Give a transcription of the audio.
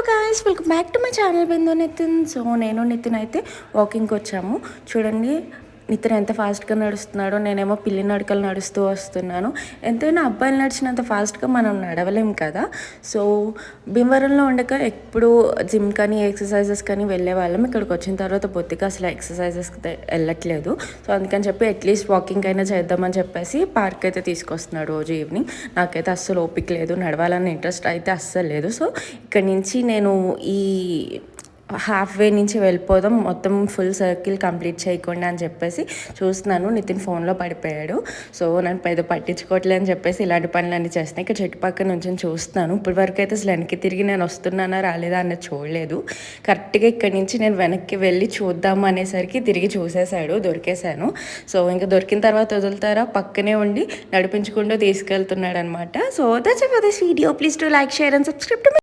Guys, welcome back to my channel Bindu Nitin. So నేను నితిన్ అయితే వాకింగ్కి వచ్చాము. చూడండి నితిన్ ఎంత ఫాస్ట్గా నడుస్తున్నాడో, నేనేమో పిల్లి నడకలు నడుస్తూ వస్తున్నాను. ఎంతైనా అబ్బాయిలు నడిచినంత ఫాస్ట్గా మనం నడవలేం కదా. సో భీమవరంలో ఉండక ఎప్పుడు జిమ్ కానీ ఎక్సర్సైజెస్ కానీ వెళ్ళే వాళ్ళం. ఇక్కడికి వచ్చిన తర్వాత బొత్తిగా అసలు ఎక్సర్సైజెస్ వెళ్ళట్లేదు. సో అందుకని చెప్పి అట్లీస్ట్ వాకింగ్ అయినా చేద్దామని చెప్పేసి పార్క్ అయితే తీసుకొస్తున్నాడు రోజు ఈవినింగ్. నాకైతే అస్సలు ఓపిక లేదు, నడవాలన్న ఇంట్రెస్ట్ అయితే అస్సలు లేదు. సో ఇక్కడి నుంచి నేను ఈ హాఫ్ వే నుంచి వెళ్ళిపోదాం, మొత్తం ఫుల్ సర్కిల్ కంప్లీట్ చేయకుండా అని చెప్పేసి చూస్తున్నాను. నితిన్ ఫోన్లో పడిపోయాడు. సో నన్ను పెద్ద పట్టించుకోవట్లేదు అని చెప్పేసి ఇలాంటి పనులన్నీ చేస్తున్నాయి. ఇక్కడ చుట్టుపక్కల నుంచి చూస్తున్నాను. ఇప్పటి వరకు అయితే అసలు వెనక్కి తిరిగి నేను వస్తున్నానా రాలేదా అన్నది చూడలేదు. కరెక్ట్గా ఇక్కడి నుంచి నేను వెనక్కి వెళ్ళి చూద్దాము అనేసరికి తిరిగి చూసేశాడు, దొరికేశాను. సో ఇంకా దొరికిన తర్వాత వదులుతారా, పక్కనే ఉండి నడిపించుకుంటూ తీసుకెళ్తున్నాడు అనమాట. So that's it for this video. Please to like, share and subscribe to